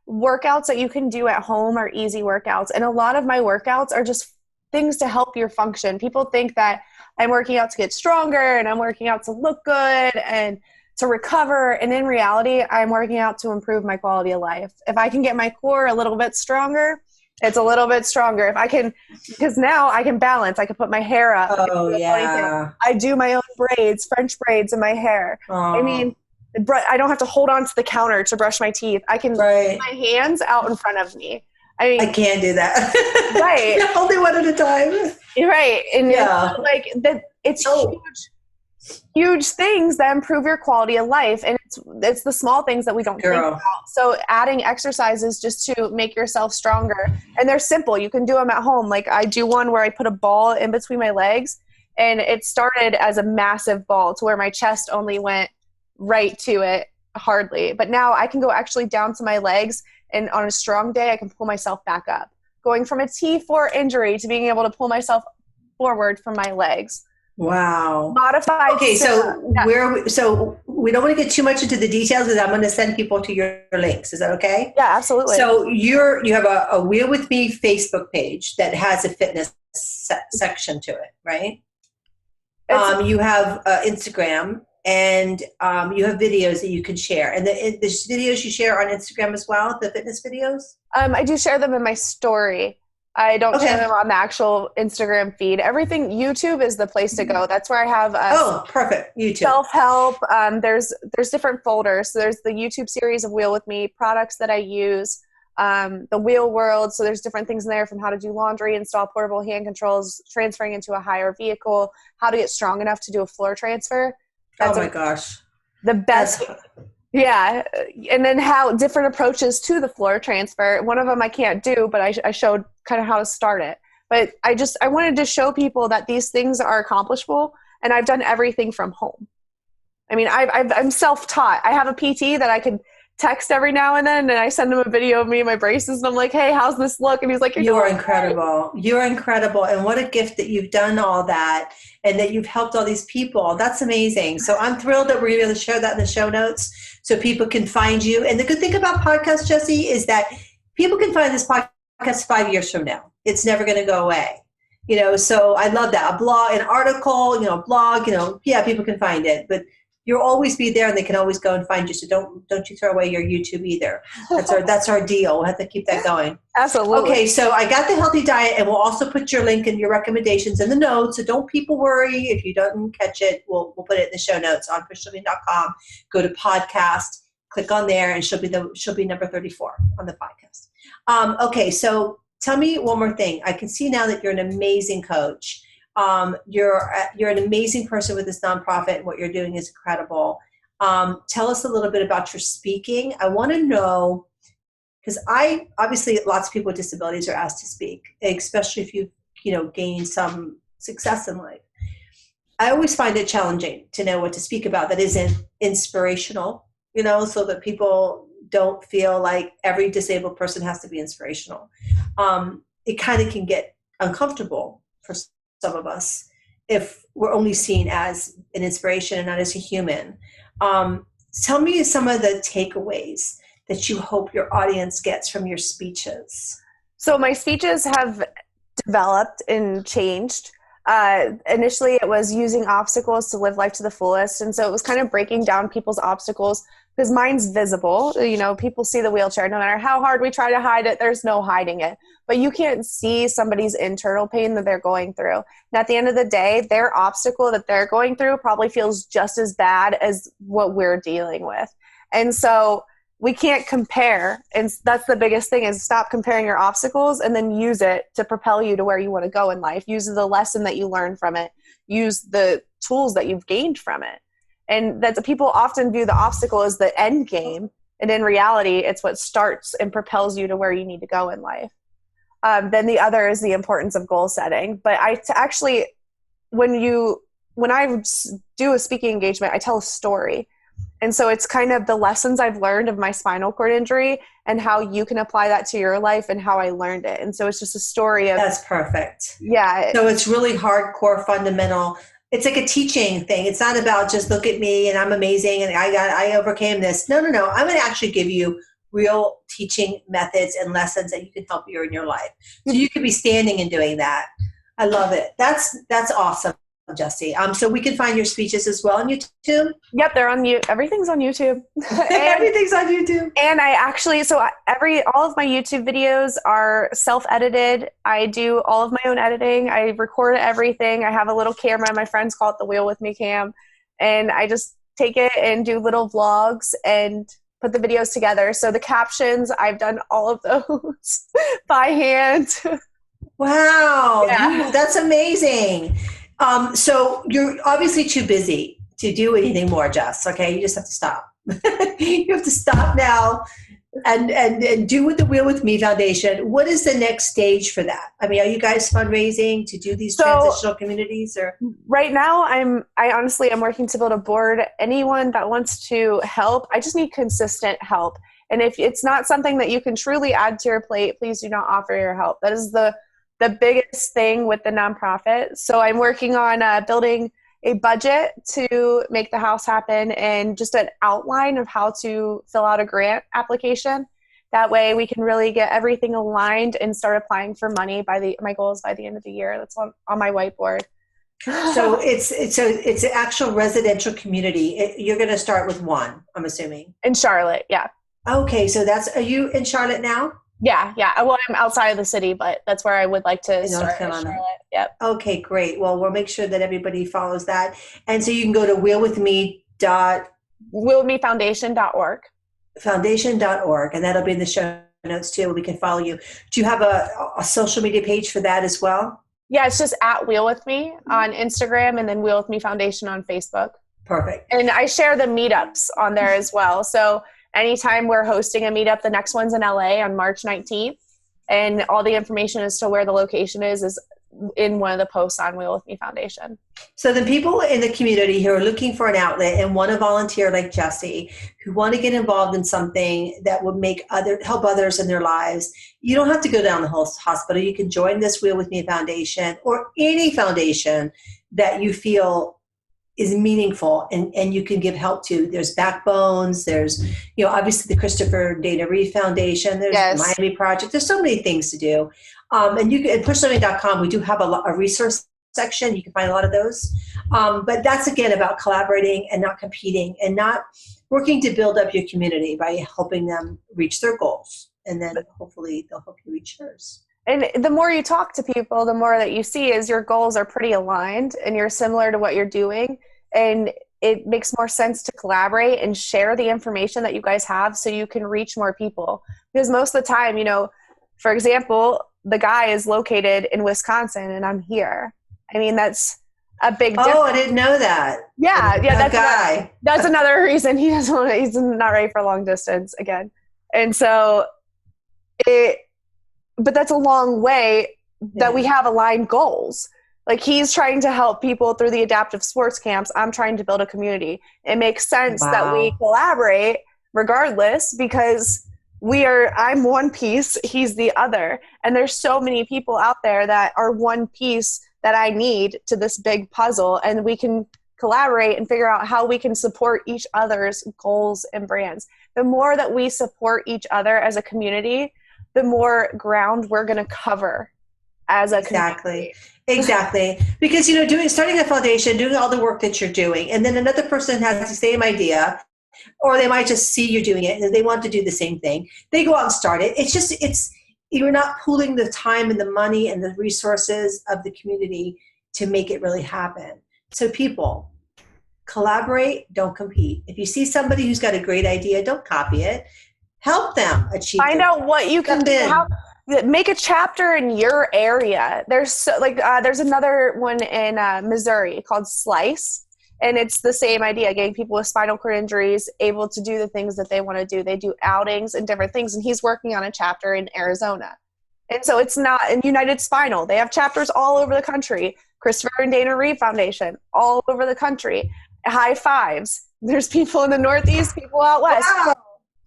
workouts that you can do at home are easy workouts. And a lot of my workouts are just things to help your function. People think that I'm working out to get stronger and I'm working out to look good and to recover. And in reality, I'm working out to improve my quality of life. If I can get my core a little bit stronger, it's a little bit stronger. If I can, because now I can balance. I can put my hair up. Oh, yeah. I do my own braids, French braids in my hair. Oh. I mean, I don't have to hold on to the counter to brush my teeth. I can put my hands out in front of me. I mean, I can't do that. Right. Only one at a time. Right. And it's huge things that improve your quality of life. And it's the small things that we don't think about. So adding exercises just to make yourself stronger. And they're simple. You can do them at home. Like I do one where I put a ball in between my legs, and it started as a massive ball to where my chest only went right to it hardly. But now I can go actually down to my legs, and on a strong day, I can pull myself back up. Going from a T4 injury to being able to pull myself forward from my legs. Wow. Modified. Okay, so we don't want to get too much into the details, because I'm going to send people to your links. Is that okay? Yeah, absolutely. So you have a Wheel With Me Facebook page that has a fitness section to it, right? You have Instagram, and you have videos that you can share. And the videos you share on Instagram as well, the fitness videos? I do share them in my story. I don't share them on the actual Instagram feed. Everything, YouTube is the place to go. That's where I have perfect. YouTube. Self-help. There's different folders. So there's the YouTube series of Wheel With Me, products that I use, the Wheel World. So there's different things in there, from how to do laundry, install portable hand controls, transferring into a higher vehicle, how to get strong enough to do a floor transfer. That's gosh. The best. Yeah. And then how different approaches to the floor transfer. One of them I can't do, but I showed kind of how to start it. But I wanted to show people that these things are accomplishable, and I've done everything from home. I mean, I'm self-taught. I have a PT that I can text every now and then, and I send him a video of me and my braces, and I'm like, hey, how's this look? And he's like, you are incredible. You're incredible. And what a gift that you've done all that, and that you've helped all these people. That's amazing. So I'm thrilled that we're going to be able to share that in the show notes so people can find you. And the good thing about podcasts, Jessi, is that people can find this podcast 5 years from now. It's never going to go away. So I love that. A blog, an article, blog, people can find it, but you'll always be there, and they can always go and find you. So don't you throw away your YouTube either. That's our deal. We'll have to keep that going. Absolutely. Okay, so I got the healthy diet, and we'll also put your link and your recommendations in the notes. So don't people worry if you don't catch it. We'll put it in the show notes on PUSHLiving.com. Go to podcast, click on there, and she'll be number 34 on the podcast. Okay, so tell me one more thing. I can see now that you're an amazing coach. You're an amazing person with this nonprofit. What you're doing is incredible. Tell us a little bit about your speaking. I want to know, because obviously lots of people with disabilities are asked to speak, especially if you've, gained some success in life. I always find it challenging to know what to speak about that isn't inspirational, so that people don't feel like every disabled person has to be inspirational. It kind of can get uncomfortable for some of us if we're only seen as an inspiration and not as a human. Tell me some of the takeaways that you hope your audience gets from your speeches. So my speeches have developed and changed. Initially, it was using obstacles to live life to the fullest. And so it was kind of breaking down people's obstacles because mine's visible. People see the wheelchair. No matter how hard we try to hide it, there's no hiding it. But you can't see somebody's internal pain that they're going through. And at the end of the day, their obstacle that they're going through probably feels just as bad as what we're dealing with. And so we can't compare. And that's the biggest thing, is stop comparing your obstacles and then use it to propel you to where you want to go in life. Use the lesson that you learn from it. Use the tools that you've gained from it. And that people often view the obstacle as the end game. And in reality, it's what starts and propels you to where you need to go in life. Then the other is the importance of goal setting. But when I do a speaking engagement, I tell a story. And so it's kind of the lessons I've learned of my spinal cord injury and how you can apply that to your life and how I learned it. And so it's just a story of... That's perfect. Yeah. So it's really hardcore, fundamental. It's like a teaching thing. It's not about just look at me and I'm amazing and I overcame this. No. I'm going to actually give you real teaching methods and lessons that you can help you in your life. So you could be standing and doing that. I love it. That's awesome, Jesi. So we can find your speeches as well on YouTube? Yep, they're on YouTube. Everything's on YouTube. Everything's on YouTube. And all of my YouTube videos are self-edited. I do all of my own editing. I record everything. I have a little camera. My friends call it the Wheel With Me cam. And I just take it and do little vlogs and put the videos together. So the captions, I've done all of those by hand. Wow, Yeah. That's amazing. So you're obviously too busy to do anything more, Jess. Okay, you just have to stop. You have to stop now and do with the Wheel With Me Foundation. What is the next stage for that? I mean, are you guys fundraising to do these transitional communities? Or right now, I honestly am working to build a board. Anyone that wants to help, I just need consistent help. And if it's not something that you can truly add to your plate, please do not offer your help. That is the biggest thing with the nonprofit. So I'm working on building a budget to make the house happen and just an outline of how to fill out a grant application. That way we can really get everything aligned and start applying for money my goal is by the end of the year. That's on my whiteboard. So it's an actual residential community. You're going to start with one, I'm assuming. In Charlotte, yeah. Okay, so are you in Charlotte now? Yeah. Well, I'm outside of the city, but that's where I would like to start in Charlotte. Yep. Okay, great. Well, we'll make sure that everybody follows that. And so you can go to wheelwithmefoundation.org. Foundation.org, and that'll be in the show notes too. We can follow you. Do you have a social media page for that as well? Yeah, it's just at Wheel With Me on Instagram and then Wheel With Me Foundation on Facebook. Perfect. And I share the meetups on there as well. So anytime we're hosting a meetup, the next one's in LA on March 19th. And all the information as to where the location is in one of the posts on Wheel With Me Foundation. So the people in the community who are looking for an outlet and want to volunteer like Jesi, who want to get involved in something that would help others in their lives, you don't have to go down the whole hospital. You can join this Wheel With Me Foundation or any foundation that you feel is meaningful and you can give help to. There's Backbones, there's, obviously the Christopher Dana Reeve Foundation, there's the Miami Project. There's so many things to do. And you can, at PUSHLiving.com, we do have a resource section. You can find a lot of those. But that's, again, about collaborating and not competing and not working to build up your community by helping them reach their goals. And then hopefully they'll help you reach yours. And the more you talk to people, the more that you see is your goals are pretty aligned and you're similar to what you're doing. And it makes more sense to collaborate and share the information that you guys have so you can reach more people. Because most of the time, for example, the guy is located in Wisconsin and I'm here. I mean, that's a big difference. Oh, I didn't know that. Yeah. That's another reason he doesn't want to, he's not ready for long distance again. And so but that's a long way that we have aligned goals. Like he's trying to help people through the adaptive sports camps. I'm trying to build a community. It makes sense that we collaborate regardless, because I'm one piece, he's the other. And there's so many people out there that are one piece that I need to this big puzzle, and we can collaborate and figure out how we can support each other's goals and brands. The more that we support each other as a community, the more ground we're going to cover as a community. Exactly. Because, starting a foundation, doing all the work that you're doing, and then another person has the same idea, or they might just see you doing it and they want to do the same thing. They go out and start it. You're not pooling the time and the money and the resources of the community to make it really happen. So people, collaborate, don't compete. If you see somebody who's got a great idea, don't copy it. Help them achieve. Find out what you can do. Make a chapter in your area. There's there's another one in Missouri called Slice. And it's the same idea, getting people with spinal cord injuries able to do the things that they want to do. They do outings and different things. And he's working on a chapter in Arizona. And so it's not in United Spinal. They have chapters all over the country. Christopher and Dana Reeve Foundation, all over the country. High fives. There's people in the Northeast, people out West. Wow.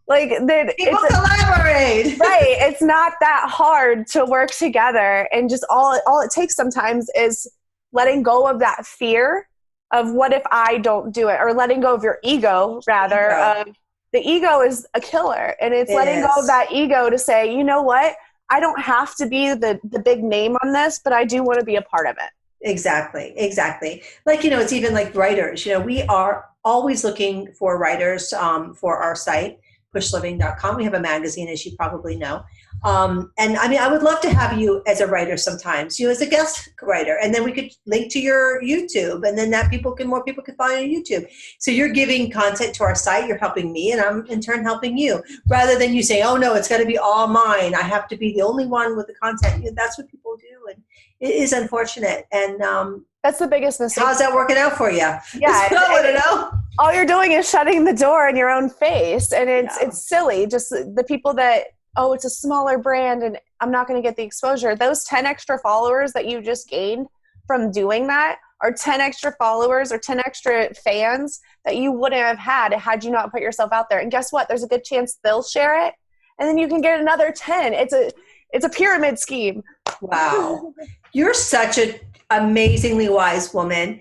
People collaborate. Right. It's not that hard to work together. And just all it takes sometimes is letting go of that fear of what if I don't do it, or letting go of your ego, rather. The ego is a killer, and it's letting go of that ego to say, you know what, I don't have to be the big name on this, but I do want to be a part of it. Exactly. It's even like writers. We are always looking for writers for our site, PUSHLiving.com. We have a magazine, as you probably know. And I would love to have you as a writer sometimes, as a guest writer, and then we could link to your YouTube, and then more people could find you on YouTube. So you're giving content to our site, you're helping me, and I'm in turn helping you, rather than you saying, oh no, it's got to be all mine. I have to be the only one with the content. That's what people do. And it is unfortunate. And that's the biggest mistake. How's that working out for you? Yeah. I want to know. All you're doing is shutting the door in your own face. And it's silly. Just the people that, it's a smaller brand and I'm not going to get the exposure. Those 10 extra followers that you just gained from doing that are 10 extra followers or 10 extra fans that you wouldn't have had you not put yourself out there. And guess what? There's a good chance they'll share it. And then you can get another 10. It's a pyramid scheme. Wow. You're such an amazingly wise woman.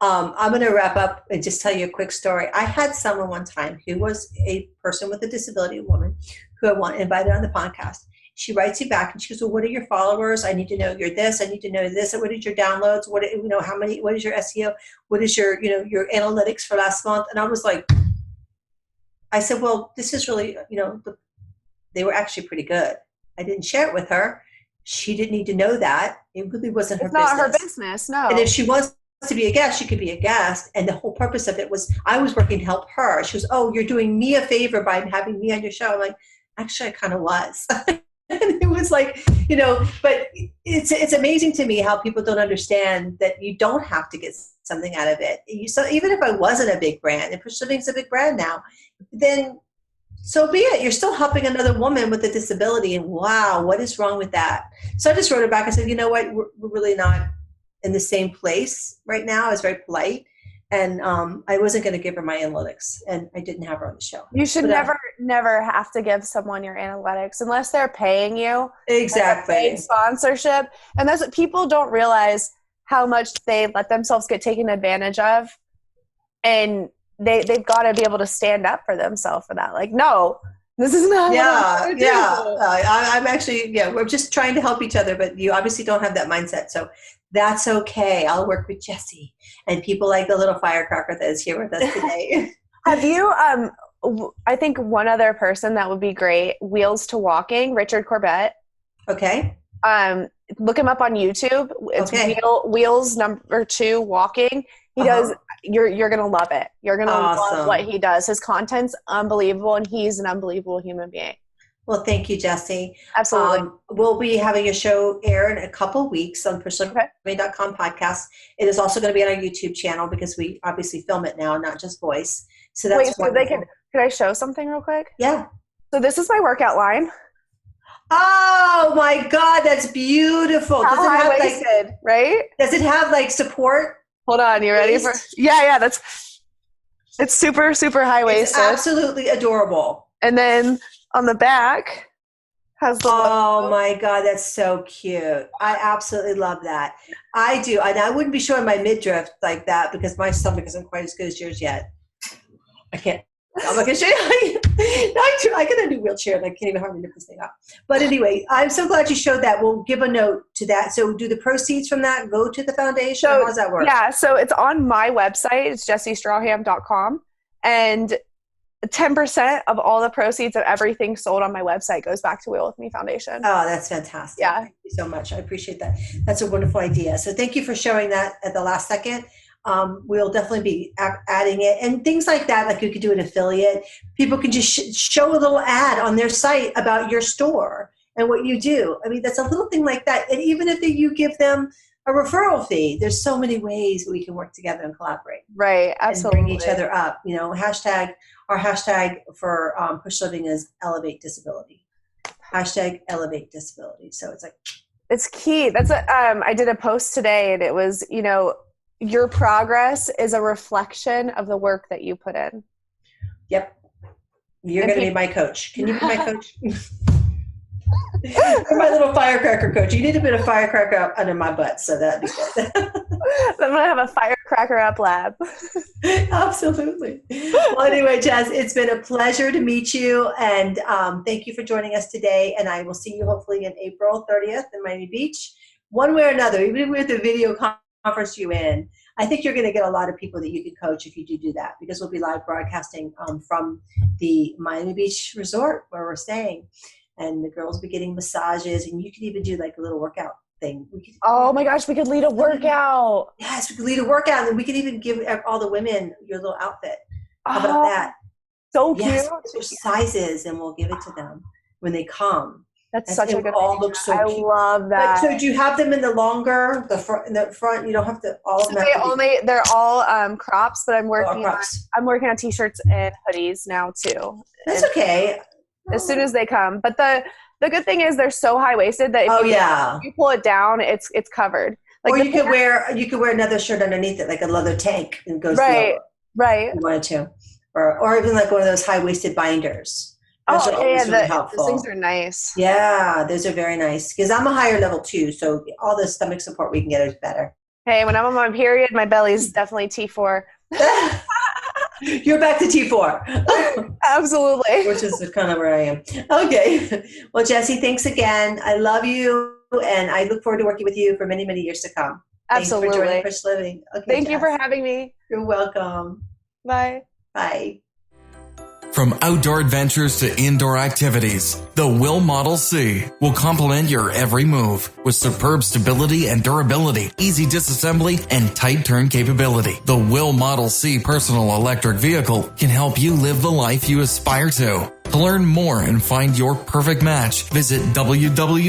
I'm going to wrap up and just tell you a quick story. I had someone one time who was a person with a disability, a woman, who I invited on the podcast. She writes me back and she goes, well, what are your followers? I need to know you're this. I need to know this. What is your downloads? What is your SEO? What is your analytics for last month? And I was like, I said, well, this is really, they were actually pretty good. I didn't share it with her. She didn't need to know that. It really wasn't her business. It's not her business, no. And if she wants to be a guest, she could be a guest. And the whole purpose of it was I was working to help her. She goes, oh, you're doing me a favor by having me on your show. I'm like, actually, I kind of was. And it was like, but it's amazing to me how people don't understand that you don't have to get something out of it. So even if I wasn't a big brand, and PUSHLiving's a big brand now, then so be it. You're still helping another woman with a disability. And wow, what is wrong with that? So I just wrote her back. I said, you know what? We're really not in the same place right now. I was very polite. And I wasn't going to give her my analytics, and I didn't have her on the show. You should never have to give someone your analytics unless they're paying you. Exactly. Paid sponsorship. And that's what people don't realize, how much they let themselves get taken advantage of. And they've got to be able to stand up for themselves for that. Like, no, this is not what I'm do. I'm actually, we're just trying to help each other, but you obviously don't have that mindset. So that's okay. I'll work with Jessi and people like the little firecracker that is here with us today. Have you, I think one other person that would be great, Wheels to Walking, Richard Corbett. Okay. Look him up on YouTube. It's Wheels #2 Walking. He does, you're going to love it. You're going to love what he does. His content's unbelievable, and he's an unbelievable human being. Well, thank you, Jesi. Absolutely. We'll be having a show air in a couple weeks on PUSHLiving.com podcast. It is also going to be on our YouTube channel because we obviously film it now, not just voice. So that's could I show something real quick? Yeah. So this is my workout line. Oh my God, that's beautiful. How high-waisted, right? Does it have like support? Hold on, you ready for? Yeah. It's super, super high-waisted. It's absolutely adorable. And then on the back has the logo. My God, that's so cute. I absolutely love that. I do. And I wouldn't be showing my midriff like that because my stomach isn't quite as good as yours yet. I can't. I'm not going to show you. I get a new wheelchair and I can't even hardly lift this thing up. But anyway, I'm so glad you showed that. We'll give a note to that. So do the proceeds from that go to the foundation? How does that work? Yeah, so it's on my website. It's jesistracham.com. And 10% of all the proceeds of everything sold on my website goes back to Wheel With Me Foundation. Oh, that's fantastic. Yeah. Thank you so much. I appreciate that. That's a wonderful idea. So thank you for showing that at the last second. We'll definitely be adding it and things like that. Like you could do an affiliate. People can just show a little ad on their site about your store and what you do. I mean, that's a little thing like that. And even if you give them a referral fee, there's so many ways we can work together and collaborate. Right. Absolutely. And bring each other up. You know, our hashtag for Push Living is Elevate Disability. Hashtag Elevate Disability. So it's like, it's key. That's I did a post today and it was, your progress is a reflection of the work that you put in. Yep. You're going to be my coach. Can you be my coach? You're my little firecracker coach. You need a bit of firecracker up under my butt, so that'd be good. I'm going to have a firecracker up lab. Absolutely. Well, anyway, Jess, it's been a pleasure to meet you, and thank you for joining us today, and I will see you hopefully in April 30th in Miami Beach. One way or another, even if we have the video conference you in, I think you're going to get a lot of people that you can coach if you do that, because we'll be live broadcasting from the Miami Beach resort where we're staying. And the girls will be getting massages, and you can even do like a little workout thing. Oh my gosh, we could lead a workout. Yes, we could lead a workout, and we could even give all the women your little outfit. How about that? So cute. Yes, their sizes, and we'll give it to them when they come. That's such a good all idea. looks so I cute. love that. But, so do you have them in the longer, in the front? You don't have to all of them. They're all crops, but I'm working on t-shirts and hoodies now too. That's okay. As soon as they come. But the good thing is they're so high-waisted that if you pull it down, it's covered. Like, or you could wear another shirt underneath it, like a leather tank, and goes right. If you wanted to, or even like one of those high-waisted binders. Those are always really helpful. Those things are nice. Yeah, those are very nice. Because I'm a higher level too, so all the stomach support we can get is better. Hey, when I'm on my period, my belly's definitely T4. You're back to T4. Absolutely. Which is kind of where I am. Okay. Well, Jesi, thanks again. I love you, and I look forward to working with you for many, many years to come. Absolutely. Thanks for joining Push Living. Okay, Thank you for having me. You're welcome. Bye. Bye. From outdoor adventures to indoor activities, the Will Model C will complement your every move with superb stability and durability, easy disassembly, and tight turn capability. The Will Model C personal electric vehicle can help you live the life you aspire to. To learn more and find your perfect match, visit www.will.us.